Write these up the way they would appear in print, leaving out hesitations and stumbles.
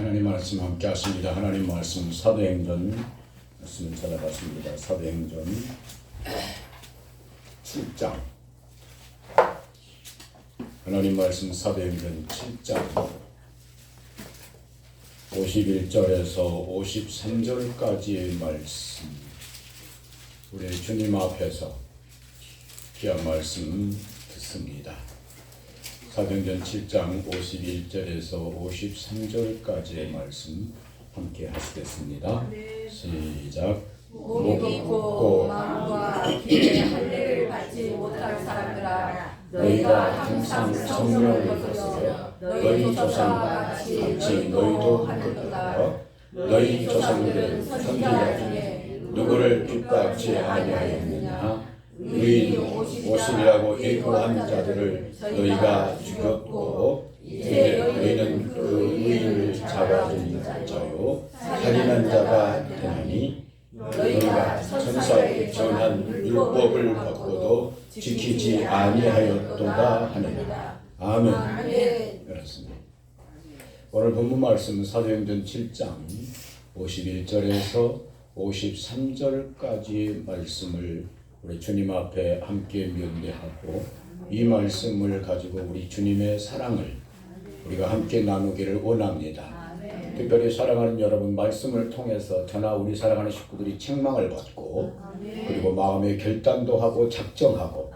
하나님 말씀 함께 하십니다. 하나님 말씀 사도행전 말씀을 찾아봤습니다. 사도행전 7장 하나님 말씀 사도행전 7장 51절에서 53절까지의 말씀, 우리 주님 앞에서 귀한 말씀 듣습니다. 사도행전 7장 51절에서 53절까지의 말씀 함께 하시겠습니다. 시작. 목이 고 마음과 귀에 할례를 받지 못할 사람들아, 너희가 항상 성령을 거스려 너희 조상과 같이 너희도 하는도다. 너희 조상들은 선지자 중에 누구를 핍박지 아니하였느냐? 의인 50이라고 예고한 자들을 너희가 죽였고 이제 너희는 그 의인을 잡아준 자요 살인한 자가 되나니 너희가 천사의 전한 율법을 받고도 지키지 아니하였도다 하느니라. 아멘. 그렇습니다. 오늘 본문 말씀은 사도행전 7장 51절에서 53절까지의 말씀을 우리 주님 앞에 함께 면대하고 이 말씀을 가지고 우리 주님의 사랑을 우리가 함께 나누기를 원합니다. 특별히 사랑하는 여러분, 말씀을 통해서 저나 우리 사랑하는 식구들이 책망을 받고 그리고 마음의 결단도 하고 작정하고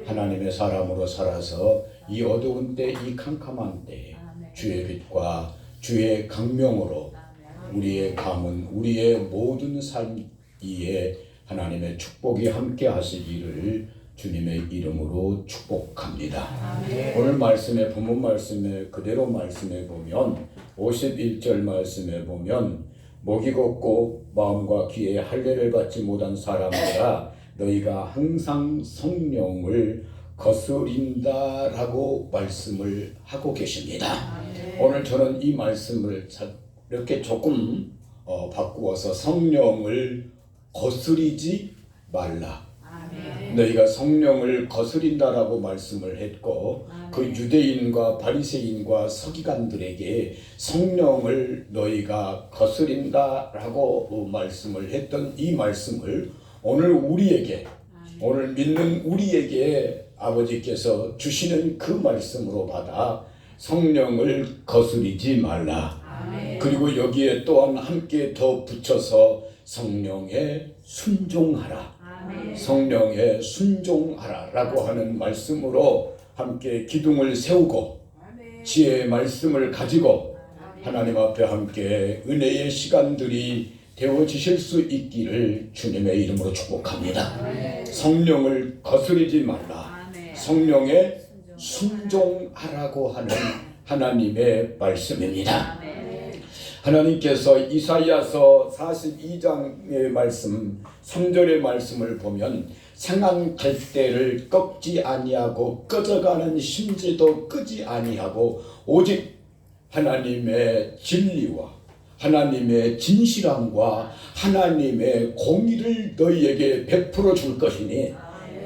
하나님의 사람으로 살아서 이 어두운 때, 이 캄캄한 때 주의 빛과 주의 강명으로 우리의 가문, 우리의 모든 삶 위에 하나님의 축복이 함께 하시기를 주님의 이름으로 축복합니다. 오늘 말씀에, 본문 말씀에 그대로 말씀해 보면 51절 말씀에 보면 목이 곱고 마음과 귀에 할례를 받지 못한 사람들아, 너희가 항상 성령을 거스린다라고 말씀을 하고 계십니다. 오늘 저는 이 말씀을 이렇게 조금 바꾸어서 성령을 거스리지 말라. 너희가 성령을 거스린다라고 말씀을 했고 그 유대인과 바리새인과 서기관들에게 성령을 너희가 거스린다라고 말씀을 했던 이 말씀을 오늘 우리에게, 오늘 믿는 우리에게 아버지께서 주시는 그 말씀으로 받아 성령을 거스리지 말라. 그리고 여기에 또한 함께 더 붙여서 성령에 순종하라. 성령에 순종하라 라고 하는 말씀으로 함께 기둥을 세우고 지혜의 말씀을 가지고 하나님 앞에 함께 은혜의 시간들이 되어지실 수 있기를 주님의 이름으로 축복합니다. 성령을 거스리지 말라. 성령에 순종하라고 하는 하나님의 말씀입니다. 하나님께서 이사야서 42장의 말씀 3절의 말씀을 보면 상한 갈대를 꺾지 아니하고 꺼져가는 심지도 끄지 아니하고 오직 하나님의 진리와 하나님의 진실함과 하나님의 공의를 너희에게 베풀어 줄 것이니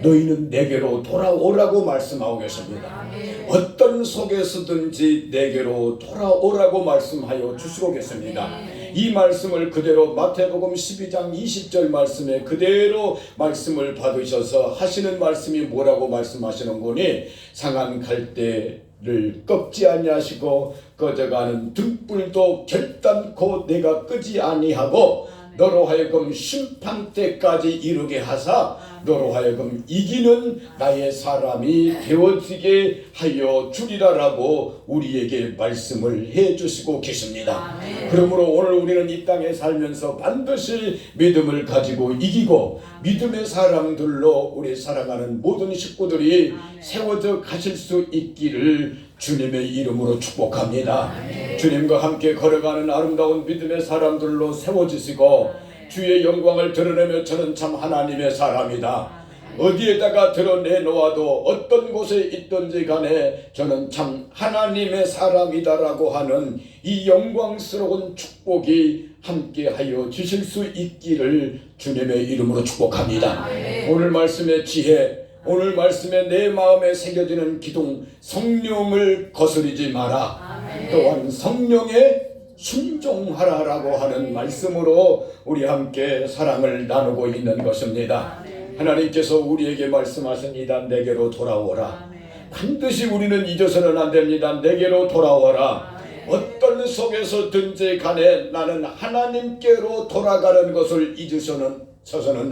너희는 내게로 돌아오라고 말씀하고 계십니다. 어떤 속에서든지 내게로 돌아오라고 말씀하여 주시고 계십니다. 이 말씀을 그대로 마태복음 12장 20절 말씀에 그대로 말씀을 받으셔서 하시는 말씀이 뭐라고 말씀하시는 거니? 상한 갈대를 꺾지 아니하시고 꺼져가는 등불도 결단코 내가 끄지 아니하고 너로 하여금 심판 때까지 이르게 하사 너로 하여금 이기는 나의 사람이 되어지게 하여 주리라라고 우리에게 말씀을 해주시고 계십니다. 그러므로 오늘 우리는 이 땅에 살면서 반드시 믿음을 가지고 이기고 믿음의 사람들로 우리 사랑하는 모든 식구들이 세워져 가실 수 있기를 주님의 이름으로 축복합니다. 주님과 함께 걸어가는 아름다운 믿음의 사람들로 세워지시고 주의 영광을 드러내며 저는 참 하나님의 사람이다. 어디에다가 드러내놓아도 어떤 곳에 있든지 간에 저는 참 하나님의 사람이다라고 하는 이 영광스러운 축복이 함께하여 주실 수 있기를 주님의 이름으로 축복합니다. 오늘 말씀의 지혜, 오늘 말씀에 내 마음에 새겨지는 기둥, 성령을 거스리지 마라. 또한 성령에 순종하라라고 하는 말씀으로 우리 함께 사랑을 나누고 있는 것입니다. 하나님께서 우리에게 말씀하십니다. 내게로 돌아오라. 반드시 우리는 잊어서는 안 됩니다. 내게로 돌아오라. 어떤 속에서든지 간에 나는 하나님께로 돌아가는 것을 잊으서는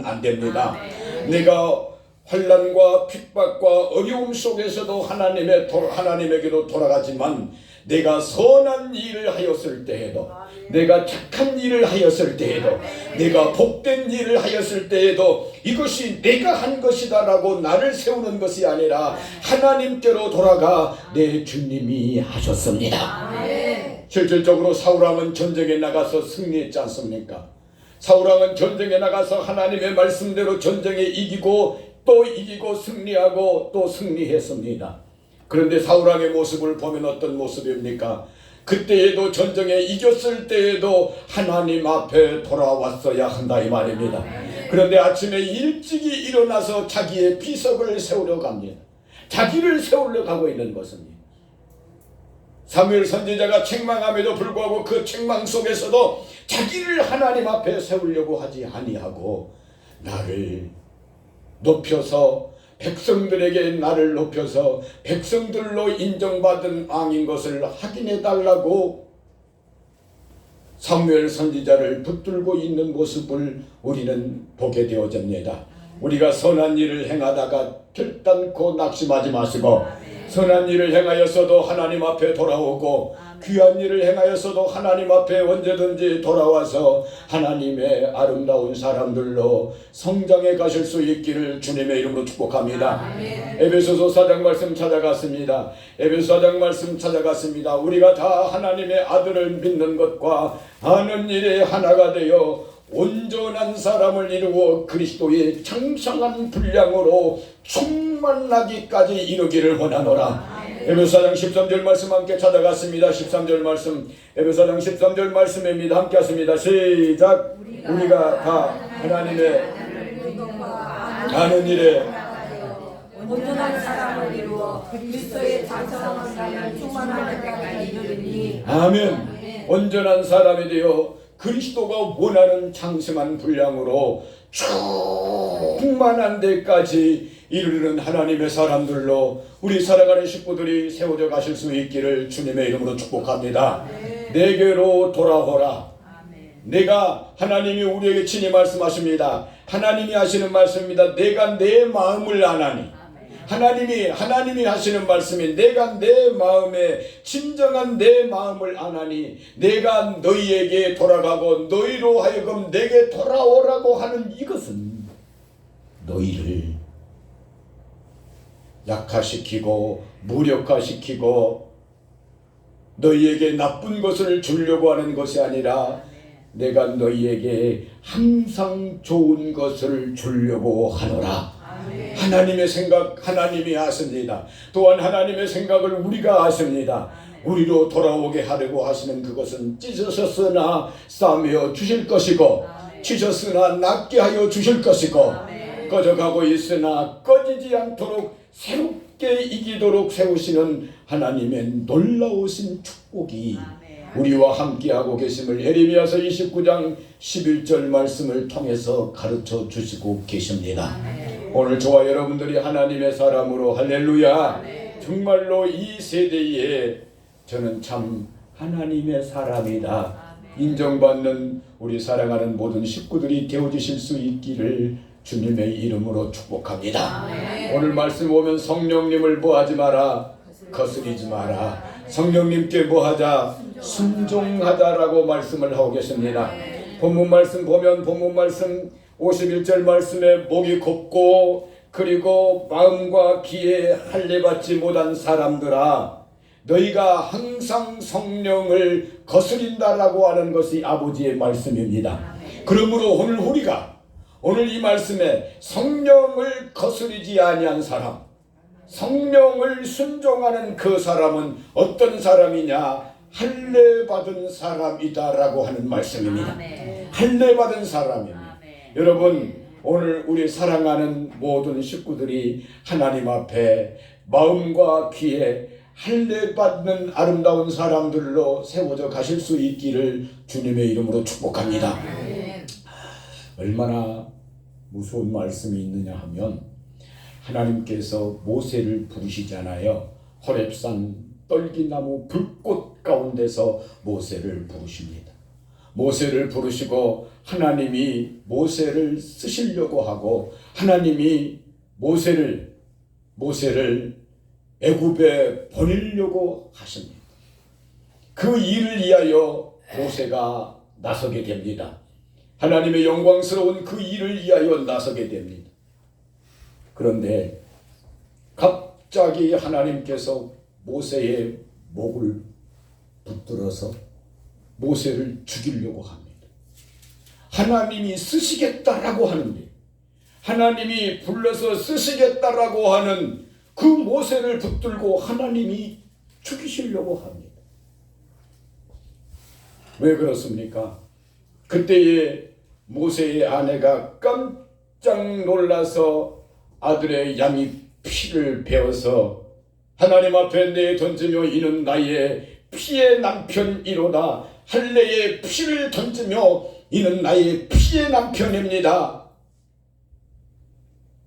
안 됩니다. 내가 환난과 핍박과 어려움 속에서도 하나님에게로 돌아가지만 내가 선한 일을 하였을 때에도, 내가 착한 일을 하였을 때에도, 내가 복된 일을 하였을 때에도 이것이 내가 한 것이다 라고 나를 세우는 것이 아니라 하나님께로 돌아가 내 주님이 하셨습니다. 실질적으로 사울왕은 전쟁에 나가서 승리했지 않습니까? 사울왕은 전쟁에 나가서 하나님의 말씀대로 전쟁에 이기고 또 이기고 승리하고 또 승리했습니다. 그런데 사울왕의 모습을 보면 어떤 모습입니까? 그때에도 전쟁에 이겼을 때에도 하나님 앞에 돌아왔어야 한다 이 말입니다. 그런데 아침에 일찍이 일어나서 자기의 비석을 세우려 갑니다. 자기를 세우려 가고 있는 것입니다. 사무엘 선지자가 책망함에도 불구하고 그 책망 속에서도 자기를 하나님 앞에 세우려고 하지 아니하고 나를 높여서 백성들에게 나를 높여서 백성들로 인정받은 왕인 것을 확인해 달라고 사무엘 선지자를 붙들고 있는 모습을 우리는 보게 되어집니다. 우리가 선한 일을 행하다가 결단코 낙심하지 마시고 선한 일을 행하여서도 하나님 앞에 돌아오고 귀한 일을 행하여서도 하나님 앞에 언제든지 돌아와서 하나님의 아름다운 사람들로 성장해 가실 수 있기를 주님의 이름으로 축복합니다. 에베소서 4장 말씀 찾아갔습니다. 에베소 4장 말씀 찾아갔습니다. 우리가 다 하나님의 아들을 믿는 것과 아는 일에 하나가 되어 온전한 사람을 이루어 그리스도의 장성한 분량으로 충만하기까지 이르기를 원하노라. 에베소 4장 13절 말씀 함께 찾아갔습니다. 13절 말씀, 에베소 4장 13절 말씀입니다. 함께 하십니다. 시작. 우리가 다 하나님의 아는 일에 온전한 사람을 이루어 그리스도의 장성한 사람을 충만할 때까지 이르리니 아멘. 온전한 사람이 되어 그리스도가 원하는 장성한 분량으로 충만한 데까지 이르는 하나님의 사람들로 우리 살아가는 식구들이 세워져 가실 수 있기를 주님의 이름으로 축복합니다. 내게로 돌아오라. 내가 하나님이 우리에게 친히 말씀하십니다. 하나님이 하시는 말씀입니다. 내가 내 마음을 아나니. 하나님이 하시는 말씀이 내가 내 마음에 진정한 내 마음을 아나니 내가 너희에게 돌아가고 너희로 하여금 내게 돌아오라고 하는 이것은 너희를 약화시키고 무력화시키고 너희에게 나쁜 것을 주려고 하는 것이 아니라 내가 너희에게 항상 좋은 것을 주려고 하노라. 하나님의 생각 하나님이 아십니다. 또한 하나님의 생각을 우리가 아십니다. 우리로 돌아오게 하려고 하시는 그것은 찢으셨으나 싸매어 주실 것이고 치셨으나 낫게 하여 주실 것이고 꺼져가고 있으나 꺼지지 않도록 새롭게 이기도록 세우시는 하나님의 놀라우신 축복이 우리와 함께하고 계심을 에레미야서 29장 11절 말씀을 통해서 가르쳐 주시고 계십니다. 오늘 저와 여러분들이 하나님의 사람으로 할렐루야. 정말로 이 세대에 저는 참 하나님의 사람이다 인정받는 우리 사랑하는 모든 식구들이 되어주실 수 있기를 주님의 이름으로 축복합니다. 오늘 말씀 보면 성령님을 뭐하지 마라, 거스리지 마라. 성령님께 뭐하자, 순종하자라고 말씀을 하고 계십니다. 본문 말씀 보면 본문 말씀 51절 말씀에 목이 곱고 그리고 마음과 귀에 할례받지 못한 사람들아 너희가 항상 성령을 거스린다라고 하는 것이 아버지의 말씀입니다. 그러므로 오늘 이 말씀에 성령을 거스리지 아니한 사람, 성령을 순종하는 그 사람은 어떤 사람이냐? 할례받은 사람이다라고 하는 말씀입니다. 할례받은 사람입니다. 여러분, 오늘 우리 사랑하는 모든 식구들이 하나님 앞에 마음과 귀에 할례 받는 아름다운 사람들로 세워져 가실 수 있기를 주님의 이름으로 축복합니다. 얼마나 무서운 말씀이 있느냐 하면 하나님께서 모세를 부르시잖아요. 호렙산 떨기나무 불꽃 가운데서 모세를 부르십니다. 모세를 부르시고 하나님이 모세를 쓰시려고 하고 하나님이 모세를 애굽에 보내려고 하십니다. 그 일을 위하여 모세가 나서게 됩니다. 하나님의 영광스러운 그 일을 위하여 나서게 됩니다. 그런데 갑자기 하나님께서 모세의 목을 붙들어서 모세를 죽이려고 합니다. 하나님이 쓰시겠다라고 하는데 하나님이 불러서 쓰시겠다라고 하는 그 모세를 붙들고 하나님이 죽이시려고 합니다. 왜 그렇습니까? 그때에 모세의 아내가 깜짝 놀라서 아들의 양이 피를 베어서 하나님 앞에 내던지며 이는 나의 피의 남편이로다. 할례의 피를 던지며 이는 나의 피의 남편입니다.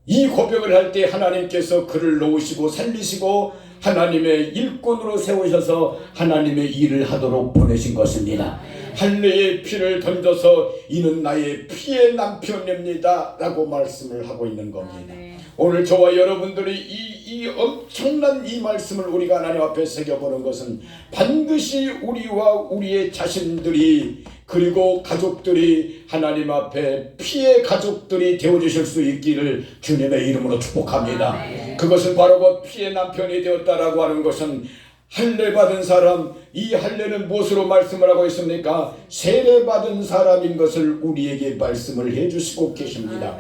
이 고백을 할 때 하나님께서 그를 놓으시고 살리시고 하나님의 일꾼으로 세우셔서 하나님의 일을 하도록 보내신 것입니다. 할례의 피를 던져서 이는 나의 피의 남편입니다 라고 말씀을 하고 있는 겁니다. 오늘 저와 여러분들이 이 엄청난 이 말씀을 우리가 하나님 앞에 새겨보는 것은 반드시 우리와 우리의 자신들이 그리고 가족들이 하나님 앞에 피의 가족들이 되어주실 수 있기를 주님의 이름으로 축복합니다. 그것은 바로 그 피의 남편이 되었다라고 하는 것은 할례 받은 사람, 이 할례는 무엇으로 말씀을 하고 있습니까? 세례 받은 사람인 것을 우리에게 말씀을 해주시고 계십니다.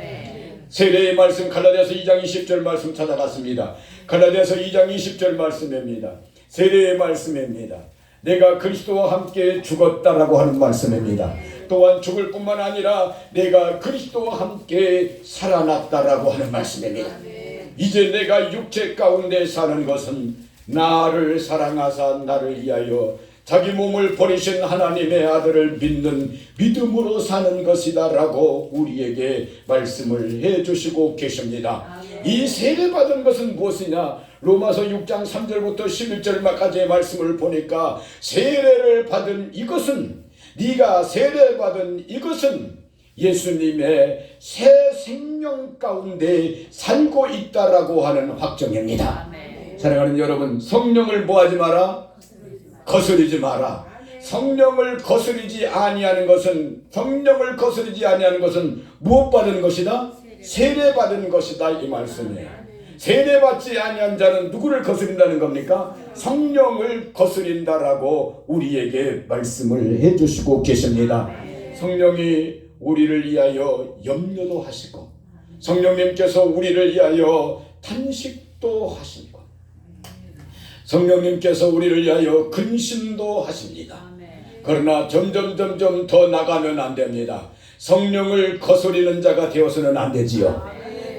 세례의 말씀 갈라디아서 2장 20절 말씀 찾아갔습니다. 갈라디아서 2장 20절 말씀입니다. 세례의 말씀입니다. 내가 그리스도와 함께 죽었다라고 하는 말씀입니다. 또한 죽을 뿐만 아니라 내가 그리스도와 함께 살아났다라고 하는 말씀입니다. 이제 내가 육체 가운데 사는 것은 나를 사랑하사 나를 위하여 자기 몸을 버리신 하나님의 아들을 믿는 믿음으로 사는 것이다 라고 우리에게 말씀을 해주시고 계십니다. 이 세례받은 것은 무엇이냐? 로마서 6장 3절부터 11절까지의 말씀을 보니까 세례를 받은 이것은 네가 세례받은 이것은 예수님의 새 생명 가운데 살고 있다라고 하는 확정입니다. 사랑하는 여러분, 성령을 뭐하지 마라? 거스르지 마라. 성령을 거스르지 아니하는 것은 무엇 받은 것이다? 세례 받은 것이다 이 말씀이에요. 세례 받지 아니한 자는 누구를 거스린다는 겁니까? 성령을 거스린다라고 우리에게 말씀을 해주시고 계십니다. 성령이 우리를 위하여 염려도 하시고 성령님께서 우리를 위하여 탄식도 하시고 성령님께서 우리를 위하여 근심도 하십니다. 그러나 점점 더 나가면 안 됩니다. 성령을 거스리는 자가 되어서는 안 되지요.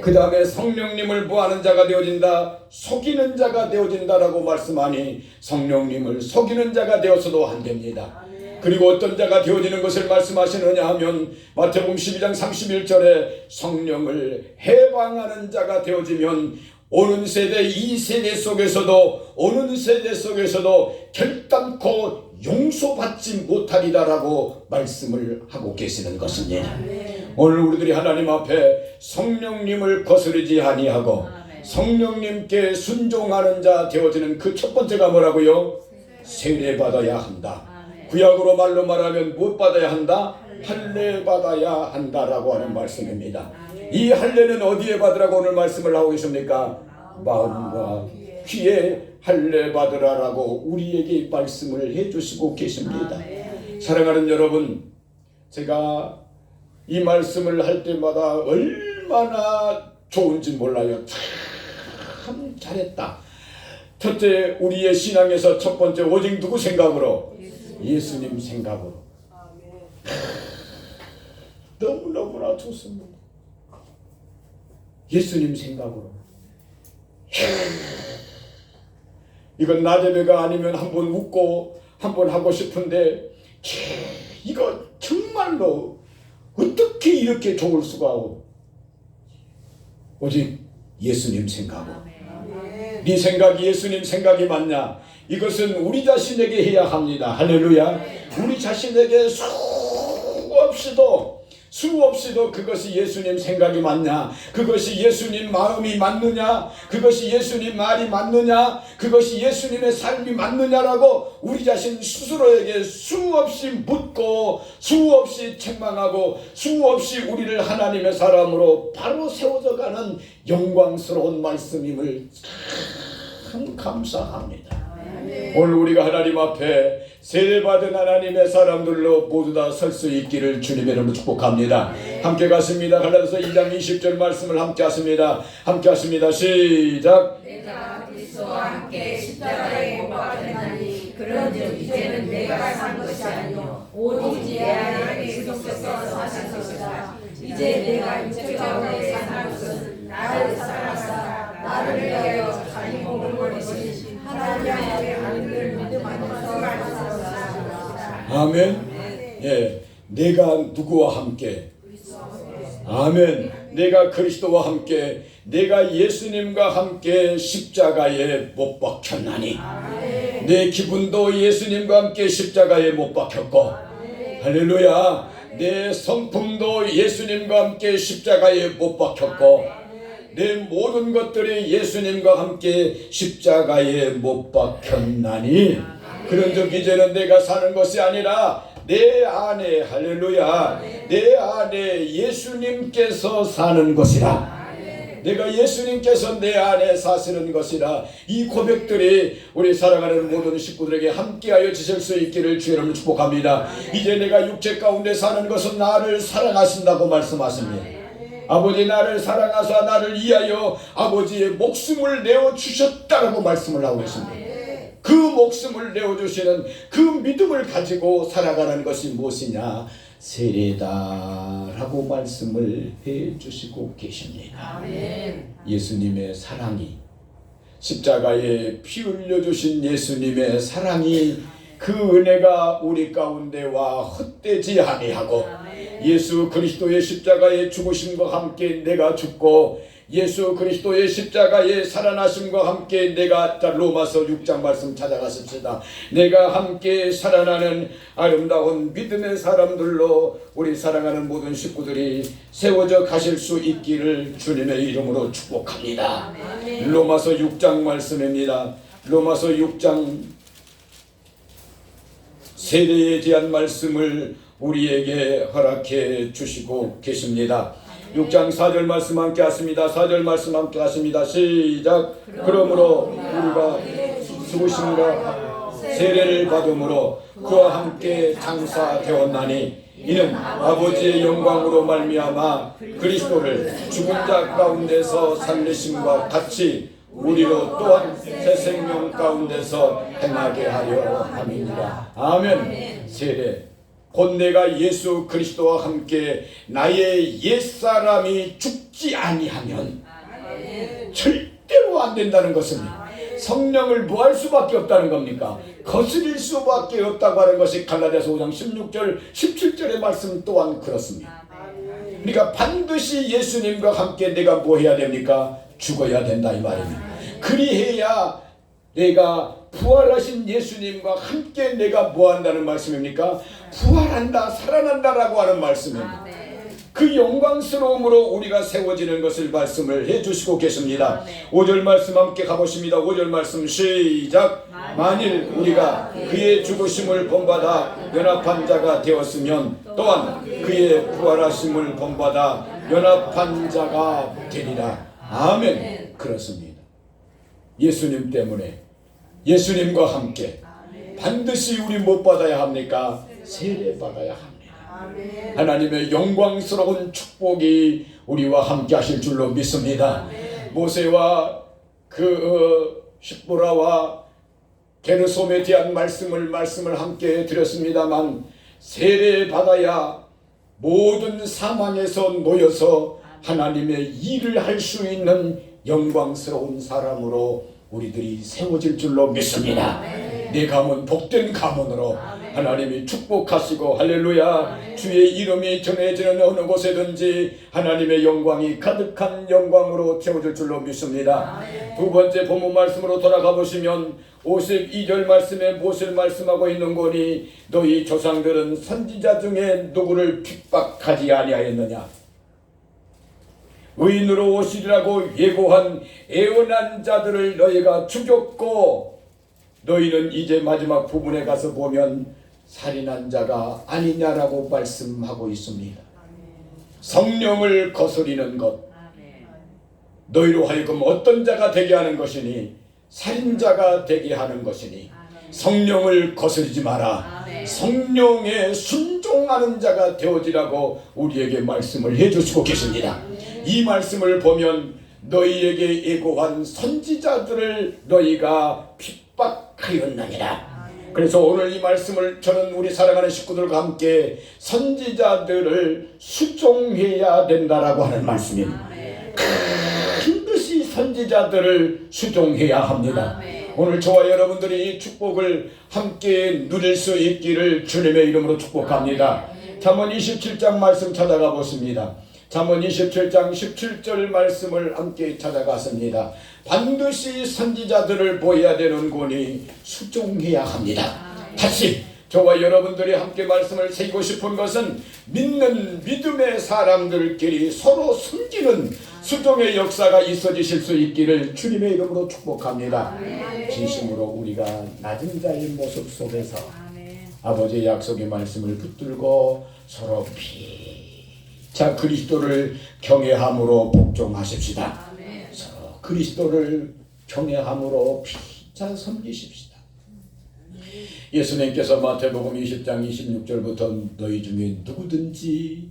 그 다음에 성령님을 뭐하는 자가 되어진다? 속이는 자가 되어진다라고 말씀하니 성령님을 속이는 자가 되어서도 안 됩니다. 그리고 어떤 자가 되어지는 것을 말씀하시느냐 하면 마태복음 12장 31절에 성령을 해방하는 자가 되어지면 오는 세대 이 세대 속에서도 결단코 용서받지 못하리다라고 말씀을 하고 계시는 것입니다. 오늘 우리들이 하나님 앞에 성령님을 거스르지 아니하고 성령님께 순종하는 자 되어지는 그 첫 번째가 뭐라고요? 세례 받아야 한다. 구약으로 말로 말하면 무엇 받아야 한다? 할례 받아야 한다라고 하는 말씀입니다. 이 할례는 어디에 받으라고 오늘 말씀을 하고 계십니까? 마음과 귀에 할례 받으라라고 우리에게 말씀을 해주시고 계십니다. 사랑하는 여러분, 제가 이 말씀을 할 때마다 얼마나 좋은지 몰라요. 참 잘했다. 첫째, 우리의 신앙에서 첫 번째 오직 누구 생각으로? 예수님 생각으로. 너무너무나 좋습니다. 예수님 생각으로. 이건 나대배가 아니면 한번 웃고 한번 하고 싶은데 이거 정말로 어떻게 이렇게 좋을 수가 없고 오직 예수님 생각하고 네 생각이 예수님 생각이 맞냐? 이것은 우리 자신에게 해야 합니다. 할렐루야. 우리 자신에게 수없이도 그것이 예수님 생각이 맞냐? 그것이 예수님 마음이 맞느냐? 그것이 예수님 말이 맞느냐? 그것이 예수님의 삶이 맞느냐라고 우리 자신 스스로에게 수없이 묻고 수없이 책망하고 수없이 우리를 하나님의 사람으로 바로 세워져가는 영광스러운 말씀임을 참 감사합니다. 오늘 우리가 하나님 앞에 세례받은 하나님의 사람들로 모두 다 설 수 있기를 주님의 이름으로 축복합니다. 함께 갔습니다. 갈라디아서 2장 20절 말씀을 함께 하십니다. 함께 하십니다. 시작. 내가 그리스도와 함께 십자가에 못 박혔나니 그런즉 이제는 내가 산 것이 아니요 오직 내 안에 그리스도께서 사신 것이다. 이제 내가 육체 가운데 사는 것은 나를 사랑하사 나를 위하여 자기 몸을 버리신 하나님의 아들을 믿음 안에서 말씀하셨다. 아멘. 예, 내가 누구와 함께? 아멘. 내가 그리스도와 함께, 내가 예수님과 함께 십자가에 못 박혔나니 내 기분도 예수님과 함께 십자가에 못 박혔고 할렐루야. 내 성품도 예수님과 함께 십자가에 못 박혔고 내 모든 것들이 예수님과 함께 십자가에 못 박혔나니 그런즉 이제는 내가 사는 것이 아니라 내 안에 할렐루야 내 안에 예수님께서 사는 것이라. 내가 예수님께서 내 안에 사시는 것이라. 이 고백들이 우리 사랑하는 모든 식구들에게 함께하여 지실 수 있기를 주의 이름으로 축복합니다. 이제 내가 육체 가운데 사는 것은 나를 사랑하신다고 말씀하십니다. 아버지 나를 사랑하사 나를 위하여 아버지의 목숨을 내어주셨다라고 말씀을 하고 있습니다. 그 목숨을 내어주시는 그 믿음을 가지고 살아가는 것이 무엇이냐? 세례다라고 말씀을 해주시고 계십니다. 아멘. 예수님의 사랑이 십자가에 피 흘려주신 예수님의 사랑이 그 은혜가 우리 가운데와 헛되지 아니하고 예수 그리스도의 십자가의 죽으심과 함께 내가 죽고 예수 그리스도의 십자가의 살아나심과 함께 내가 로마서 6장 말씀 찾아가십시다. 내가 함께 살아나는 아름다운 믿음의 사람들로 우리 사랑하는 모든 식구들이 세워져 가실 수 있기를 주님의 이름으로 축복합니다. 로마서 6장 말씀입니다. 로마서 6장 세례에 대한 말씀을 우리에게 허락해 주시고 계십니다. 6장 4절 말씀 함께 하십니다. 4절 말씀 함께 하십니다. 시작. 그러므로 우리가 죽으심과 세례를 받음으로 그와 함께 장사되었나니 이는 아버지의 영광으로 말미암아 그리스도를 죽은 자 가운데서 살리심과 같이 우리로 또한 새 생명 가운데서 행하게 하려 함이니라. 아멘. 세례 곧 내가 예수 그리스도와 함께 나의 옛사람이 죽지 아니하면 절대로 안 된다는 것입니다. 성령을 뭐할 수밖에 없다는 겁니까? 거스릴 수밖에 없다고 하는 것이 갈라디아서 5장 16절 17절의 말씀 또한 그렇습니다. 그러니까 반드시 예수님과 함께 내가 뭐 해야 됩니까? 죽어야 된다 이 말입니다. 그리해야 내가 부활하신 예수님과 함께 내가 뭐 한다는 말씀입니까? 부활한다, 살아난다라고 하는 말씀입니다. 그 영광스러움으로 우리가 세워지는 것을 말씀을 해주시고 계십니다. 5절 말씀 함께 가보십니다. 5절 말씀 시작. 만일 우리가 그의 죽으심을 본받아 연합한 자가 되었으면 또한 그의 부활하심을 본받아 연합한 자가 되리라. 아멘. 그렇습니다. 예수님 때문에 예수님과 함께 반드시 우리 못 받아야 합니까? 세례 받아야 합니다. 하나님의 영광스러운 축복이 우리와 함께 하실 줄로 믿습니다. 모세와 그 십보라와 게르솜에 대한 말씀을 함께 드렸습니다만 세례 받아야 모든 사망에서 놓여서 하나님의 일을 할 수 있는 영광스러운 사람으로 우리들이 세워질 줄로 믿습니다. 내 가문 복된 가문으로 하나님이 축복하시고 할렐루야 주의 이름이 전해지는 어느 곳에든지 하나님의 영광이 가득한 영광으로 채워질 줄로 믿습니다. 두 번째 본문 말씀으로 돌아가 보시면 52절 말씀에 무엇을 말씀하고 있는 거니 너희 조상들은 선지자 중에 누구를 핍박하지 아니하였느냐 의인으로 오시리라고 예고한 애원한 자들을 너희가 죽였고 너희는 이제 마지막 부분에 가서 보면 살인한 자가 아니냐라고 말씀하고 있습니다. 성령을 거스리는 것 너희로 하여금 어떤 자가 되게 하는 것이니 살인자가 되게 하는 것이니 성령을 거스르지 마라. 성령에 순종하는 자가 되어지라고 우리에게 말씀을 해주시고 계십니다. 이 말씀을 보면 너희에게 예고한 선지자들을 너희가 핍박하였느니라. 그래서 오늘 이 말씀을 저는 우리 사랑하는 식구들과 함께 선지자들을 수종해야 된다라고 하는 말씀입니다. 반드시 선지자들을 수종해야 합니다. 오늘 저와 여러분들이 이 축복을 함께 누릴 수 있기를 주님의 이름으로 축복합니다. 잠언 27장 말씀 찾아가 보십니다. 잠언 27장 17절 말씀을 함께 찾아갔습니다. 반드시 선지자들을 보아야 되는 거니 수종해야 합니다. 다시 저와 여러분들이 함께 말씀을 새기고 싶은 것은 믿는 믿음의 사람들끼리 서로 숨기는 수종의 역사가 있어지실 수 있기를 주님의 이름으로 축복합니다. 진심으로 우리가 낮은 자의 모습 속에서 아버지의 약속의 말씀을 붙들고 서로 피차 그리스도를 경외함으로 복종하십시다. 서로 그리스도를 경외함으로 피차 섬기십시다. 예수님께서 마태복음 20장 26절부터 너희 중에 누구든지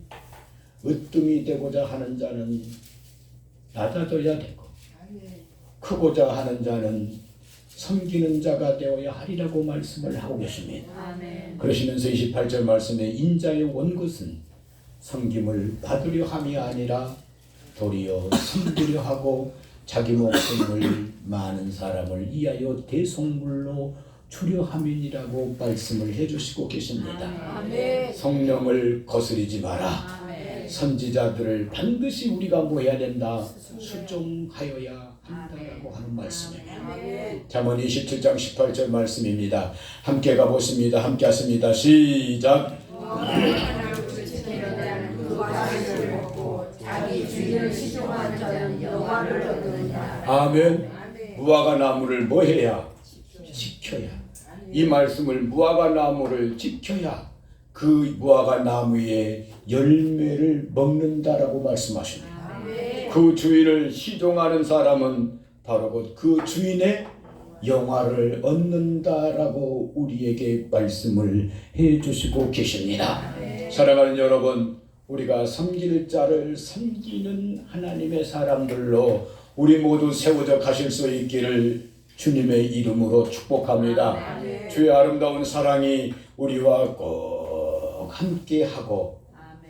으뜸이 되고자 하는 자는 낮아져야 되고 크고자 하는 자는 섬기는 자가 되어야 하리라고 말씀을 하고 계십니다. 그러시면서 28절 말씀에 인자의 원것은 섬김을 받으려 함이 아니라 도리어 섬기려 하고 자기 목숨을 많은 사람을 위하여 대속물로 주려 함이니라고 말씀을 해주시고 계십니다. 성령을 거스리지 마라. 선지자들을 반드시 우리가 뭐 해야 된다? 수종하여야 한다라고 하는 말씀입니다. 잠언 27장 18절 말씀입니다. 함께 가보십니다. 함께 하십니다. 시작. 아멘. 무화과 나무를 뭐 해야? 지켜야. 이 말씀을 무화과 나무를 지켜야 그 무화과 나무의 열매를 먹는다라고 말씀하십니다. 그 주인을 시종하는 사람은 바로 그 주인의 영화를 얻는다라고 우리에게 말씀을 해주시고 계십니다. 사랑하는 여러분, 우리가 섬길 자를 섬기는 하나님의 사람들로 우리 모두 세워져 가실 수 있기를 주님의 이름으로 축복합니다. 주의 아름다운 사랑이 우리와 꼭 함께하고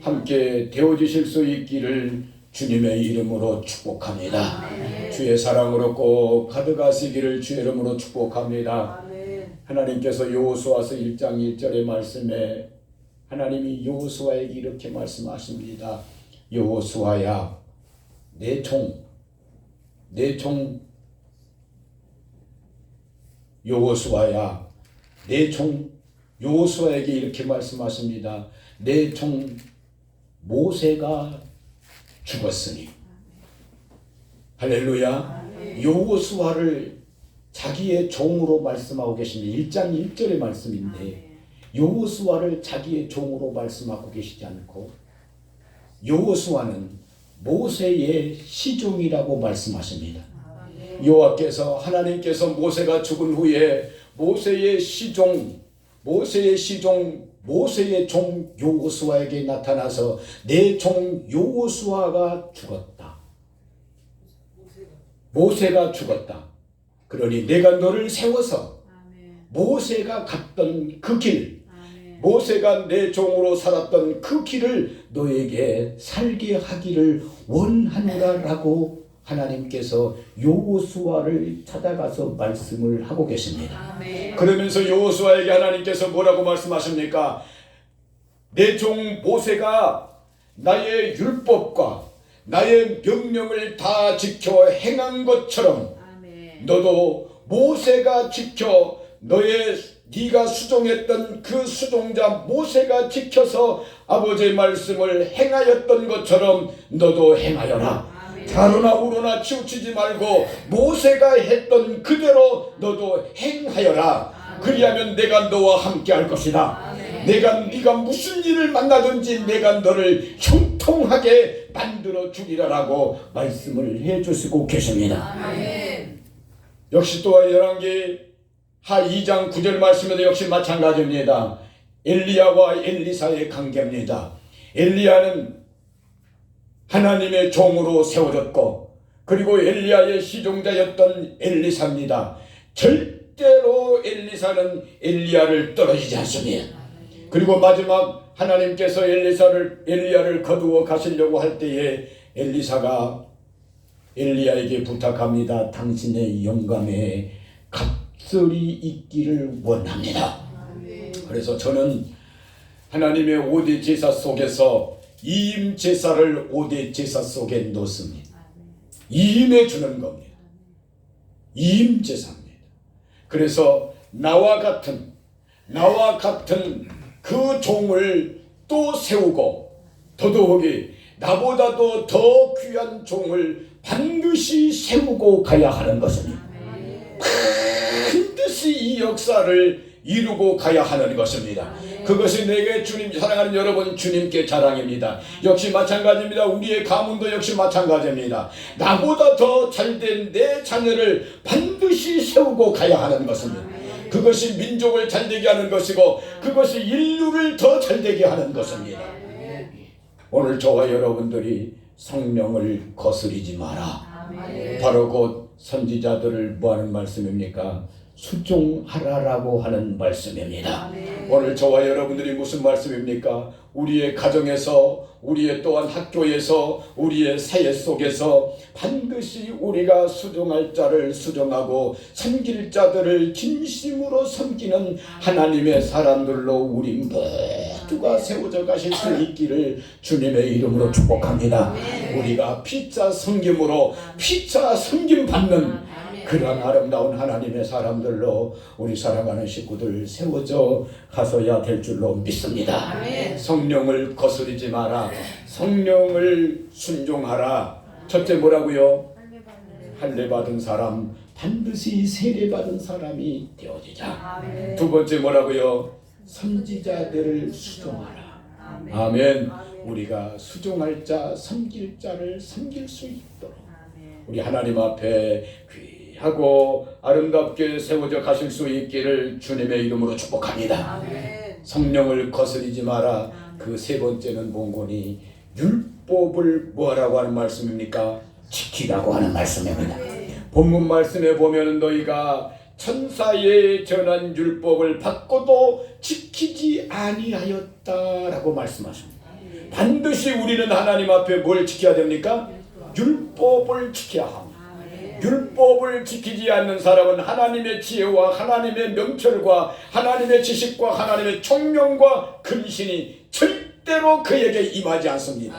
함께 되어주실 수 있기를 주님의 이름으로 축복합니다. 주의 사랑으로 꼭 가득하시기를 주의 이름으로 축복합니다. 하나님께서 여호수아서 1장 1절의 말씀에 하나님이 여호수아에게 이렇게 말씀하십니다. 여호수아야, 내 종 여호수아야, 내 종 여호수아에게 이렇게 말씀하십니다. 내 종 모세가 죽었으니. 할렐루야. 여호수아를 자기의 종으로 말씀하고 계십니다. 1장 1절의 말씀인데 여호수아를 자기의 종으로 말씀하고 계시지 않고 여호수아는 모세의 시종이라고 말씀하십니다. 여호와께서 하나님께서 모세가 죽은 후에 모세의 종 여호수아에게 나타나서 내 종 여호수아가 죽었다. 모세가 죽었다. 그러니 내가 너를 세워서 모세가 갔던 그 길, 모세가 내 종으로 살았던 그 길을 너에게 살게 하기를 원하노라라고 하나님께서 여호수아를 찾아가서 말씀을 하고 계십니다. 아멘. 그러면서 여호수아에게 하나님께서 뭐라고 말씀하십니까? 내 종 모세가 나의 율법과 나의 명령을 다 지켜 행한 것처럼 아멘. 너도 모세가 지켜 네가 수종했던 그 수종자 모세가 지켜서 아버지의 말씀을 행하였던 것처럼 너도 행하여라. 좌로나 우로나 치우치지 말고 모세가 했던 그대로 너도 행하여라. 그리하면 내가 너와 함께 할 것이다. 네가 무슨 일을 만나든지 내가 너를 형통하게 만들어 주리라라고 말씀을 해주시고 계십니다. 역시 또한 열왕기 하 2장 9절 말씀에도 역시 마찬가지입니다. 엘리야와 엘리사의 관계입니다. 엘리야는 하나님의 종으로 세워졌고 그리고 엘리야의 시종자였던 엘리사입니다. 절대로 엘리사는 엘리야를 떨어지지 않습니다. 그리고 마지막 하나님께서 엘리야를 거두어 가시려고 할 때에 엘리사가 엘리야에게 부탁합니다. 당신의 영감에 갑절이 있기를 원합니다. 그래서 저는 하나님의 5대 제사 속에서 이임 제사를 5대 제사 속에 넣습니다. 이임해 주는 겁니다. 이임 제사입니다. 그래서 나와 같은 그 종을 또 세우고 더더욱이 나보다도 더 귀한 종을 반드시 세우고 가야 하는 것입니다. 반드시 이 역사를 이루고 가야 하는 것입니다. 그것이 내게 주님 사랑하는 여러분 주님께 자랑입니다. 역시 마찬가지입니다. 우리의 가문도 역시 마찬가지입니다. 나보다 더 잘된 내 자녀를 반드시 세우고 가야 하는 것입니다. 그것이 민족을 잘되게 하는 것이고 그것이 인류를 더 잘되게 하는 것입니다. 오늘 저와 여러분들이 성령을 거스리지 마라. 바로 곧 선지자들을 뭐하는 말씀입니까? 수종하라라고 하는 말씀입니다. 오늘 저와 여러분들이 무슨 말씀입니까? 우리의 가정에서 우리의 또한 학교에서 우리의 사회 속에서 반드시 우리가 수종할 자를 수종하고 섬길 자들을 진심으로 섬기는 하나님의 사람들로 우리 모두가 세워져 가실 수 있기를 주님의 이름으로 축복합니다. 우리가 피차 섬김으로 피차 섬김 받는 그런 아름다운 하나님의 사람들로 우리 사랑하는 식구들 세워져 가서야 될 줄로 믿습니다. 성령을 거스르지 마라. 성령을 순종하라. 첫째 뭐라고요? 할례 받은 사람 반드시 세례 받은 사람이 되어지자. 두 번째 뭐라고요? 선지자들을 수종하라. 아멘. 우리가 수종할 자, 섬길 자를 섬길 수 있도록 우리 하나님 앞에 하고 아름답게 세워져 가실 수 있기를 주님의 이름으로 축복합니다. 성령을 거스리지 마라. 그 세 번째는 본문이 율법을 뭐라고 하는 말씀입니까? 지키라고 하는 말씀입니다. 본문 말씀에 보면 너희가 천사의 전한 율법을 받고도 지키지 아니하였다라고 말씀하십니다. 반드시 우리는 하나님 앞에 뭘 지켜야 됩니까? 율법을 지켜야 합니다. 율법을 지키지 않는 사람은 하나님의 지혜와 하나님의 명철과 하나님의 지식과 하나님의 총명과 근신이 절대로 그에게 임하지 않습니다.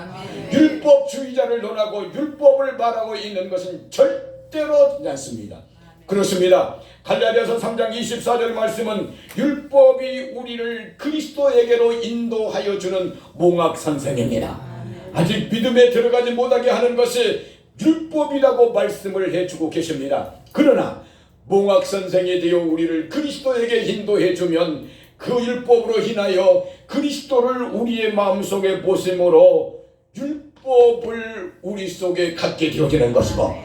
율법주의자를 논하고 율법을 말하고 있는 것은 절대로 않습니다. 그렇습니다. 갈라디아서 3장 24절 말씀은 율법이 우리를 그리스도에게로 인도하여 주는 몽학선생입니다. 아직 믿음에 들어가지 못하게 하는 것이 율법이라고 말씀을 해주고 계십니다. 그러나 몽학선생이 되어 우리를 그리스도에게 인도해주면 그 율법으로 인하여 그리스도를 우리의 마음속에 모심으로 율법을 우리 속에 갖게 되어지는 것이고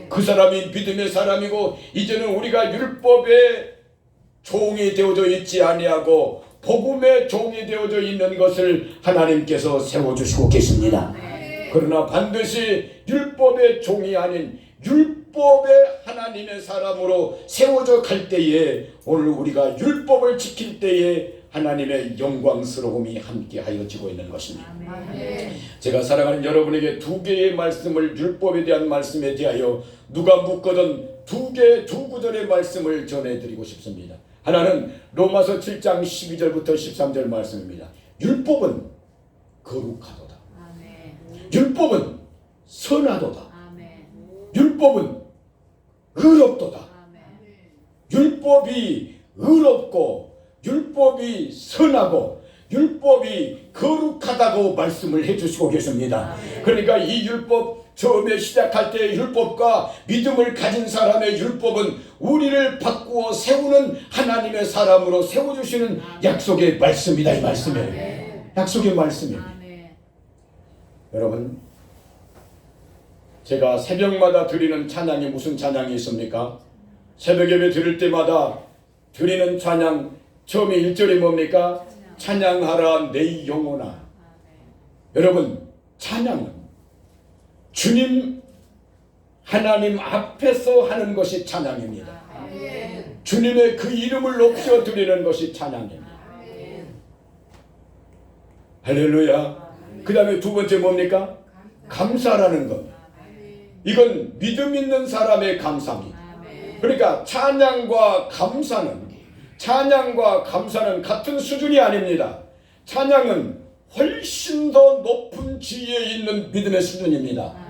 그 사람이 믿음의 사람이고 이제는 우리가 율법의 종이 되어져 있지 아니하고 복음의 종이 되어져 있는 것을 하나님께서 세워주시고 계십니다. 그러나 반드시 율법의 종이 아닌 율법의 하나님의 사람으로 세워져 갈 때에 오늘 우리가 율법을 지킬 때에 하나님의 영광스러움이 함께하여지고 있는 것입니다. 제가 사랑하는 여러분에게 두 개의 말씀을, 율법에 대한 말씀에 대하여 누가 묻거든 두 구절의 말씀을 전해드리고 싶습니다. 하나는 로마서 7장 12절부터 13절 말씀입니다. 율법은 거룩하도다. 율법은 선하도다. 율법은 의롭도다. 율법이 의롭고 율법이 선하고 율법이 거룩하다고 말씀을 해주시고 계십니다. 그러니까 이 율법, 처음에 시작할 때 율법과 믿음을 가진 사람의 율법은 우리를 바꾸어 세우는 하나님의 사람으로 세워주시는 약속의 말씀이다. 이 말씀이에요. 약속의 말씀입니다. 여러분, 제가 새벽마다 드리는 찬양이 무슨 찬양이 있습니까? 새벽 예배 드릴 때마다 드리는 찬양, 처음에 1절이 뭡니까? 찬양하라 내 영혼아. 여러분, 찬양은 주님 하나님 앞에서 하는 것이 찬양입니다. 주님의 그 이름을 높여 드리는 것이 찬양입니다. 할렐루야. 그 다음에 두 번째 뭡니까? 감사라는 것. 이건 믿음 있는 사람의 감사입니다. 그러니까 찬양과 감사는 같은 수준이 아닙니다. 찬양은 훨씬 더 높은 지위에 있는 믿음의 수준입니다.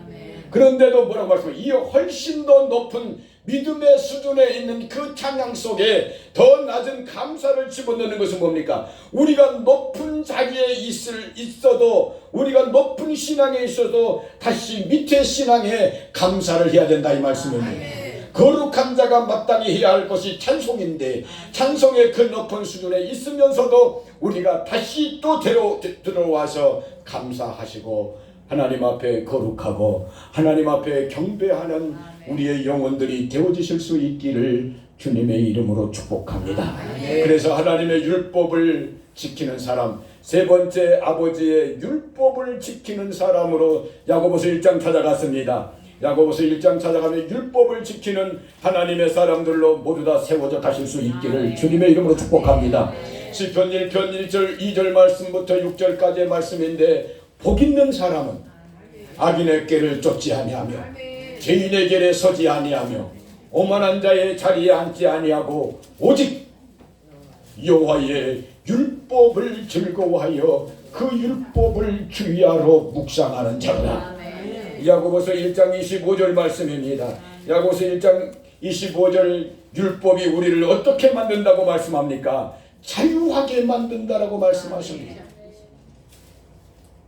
그런데도 뭐라고 말씀해요? 이 훨씬 더 높은 믿음의 수준에 있는 그 찬양 속에 더 낮은 감사를 집어넣는 것은 뭡니까? 우리가 높은 자리에 있어도, 우리가 높은 신앙에 있어도 다시 밑에 신앙에 감사를 해야 된다, 이 말씀입니다. 거룩한 자가 마땅히 해야 할 것이 찬송인데, 찬송의 그 높은 수준에 있으면서도 우리가 다시 또 들어와서 감사하시고 하나님 앞에 거룩하고 하나님 앞에 경배하는 우리의 영혼들이 되어지실 수 있기를 주님의 이름으로 축복합니다. 그래서 하나님의 율법을 지키는 사람, 세 번째 아버지의 율법을 지키는 사람으로 야고보서 1장 찾아갔습니다. 야고보서 1장 찾아가면 율법을 지키는 하나님의 사람들로 모두 다 세워져 가실 수 있기를 주님의 이름으로 축복합니다. 시편 1편 1절 2절 말씀부터 6절까지의 말씀인데, 복 있는 사람은 악인의 꾀를 쫓지 아니하며 죄인의 길에 서지 아니하며 오만한 자의 자리에 앉지 아니하고 오직 여호와의 율법을 즐거워하여 그 율법을 주의하러 묵상하는 자로다. 야고보서 1장 25절 말씀입니다. 야고보서 1장 25절 율법이 우리를 어떻게 만든다고 말씀합니까? 자유하게 만든다라고 말씀하십니다.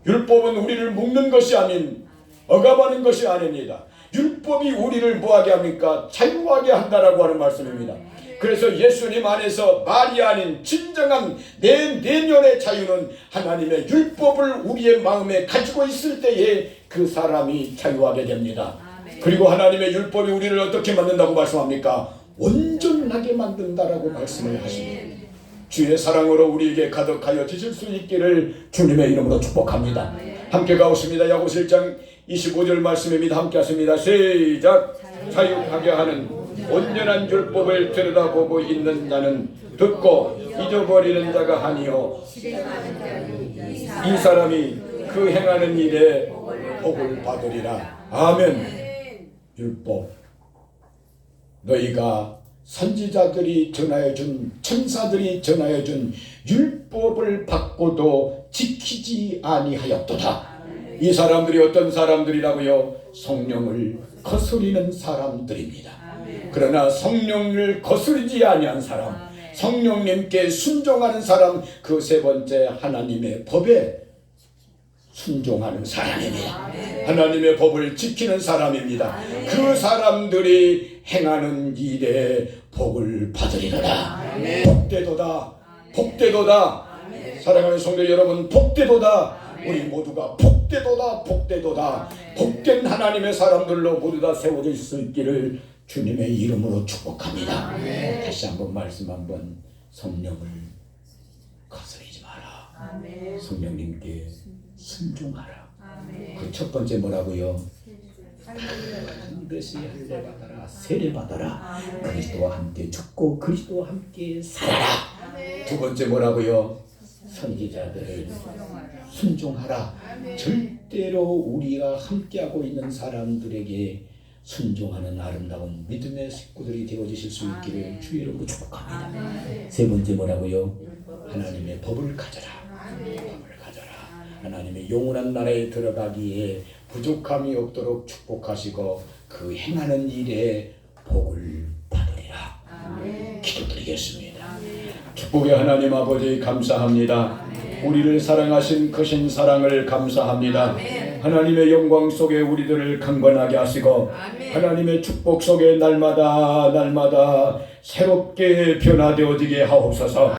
율법은 우리를 묶는 것이 아닌 억압하는 것이 아닙니다. 율법이 우리를 뭐하게 합니까? 자유하게 한다라고 하는 말씀입니다. 그래서 예수님 안에서 말이 아닌 진정한 내면의 자유는 하나님의 율법을 우리의 마음에 가지고 있을 때에 그 사람이 자유하게 됩니다. 그리고 하나님의 율법이 우리를 어떻게 만든다고 말씀합니까? 온전하게 만든다라고 말씀을 하십니다. 주의 사랑으로 우리에게 가득하여 지실 수 있기를 주님의 이름으로 축복합니다. 함께 가오십니다. 야고보서 1장 25절 말씀입니다. 함께 하십니다. 시작. 자유하게 하는 온전한 율법을 들여다보고 있는 자는 듣고 잊어버리는 자가 아니요 이 사람이 그 행하는 일에 복을 받으리라. 아멘. 율법, 너희가 선지자들이 전하여준, 천사들이 전하여준 율법을 받고도 지키지 아니하였도다. 이 사람들이 어떤 사람들이라고요? 성령을 거스리는 사람들입니다. 그러나 성령을 거스르지 아니한 사람, 성령님께 순종하는 사람, 그 세 번째 하나님의 법에 순종하는 사람입니다. 하나님의 법을 지키는 사람입니다. 그 사람들이 행하는 일에 복을 받으리로다. 복되도다. 복되도다. 사랑하는 성도 여러분, 복되도다. 우리 모두가 복되도다. 복되도다. 복된 하나님의 사람들로 모두 다 세워질 수 있기를 주님의 이름으로 축복합니다. 다시 한번 말씀 한번, 성령을 거스르지 마라. 성령님께 순종하라. 그 첫 번째 뭐라고요? 반드시 할례 받아라. 세례 받아라. 그리스도와 함께 죽고 그리스도와 함께 살아라. 두 번째 뭐라고요? 선지자들을 순종하라. 절대로 우리가 함께하고 있는 사람들에게 순종하는 아름다운 믿음의 식구들이 되어주실 수 있기를 주의 이름으로 축복합니다. 세 번째 뭐라고요? 하나님의 법을 가져라. 법을 가져라. 하나님의 영원한 나라에 들어가기에 부족함이 없도록 축복하시고 그 행하는 일에 복을 받으리라. 기도드리겠습니다. 축복의 하나님 아버지 감사합니다. 우리를 사랑하신 크신 사랑을 감사합니다. 하나님의 영광 속에 우리들을 강건하게 하시고 하나님의 축복 속에 날마다 새롭게 변화되어지게 하옵소서.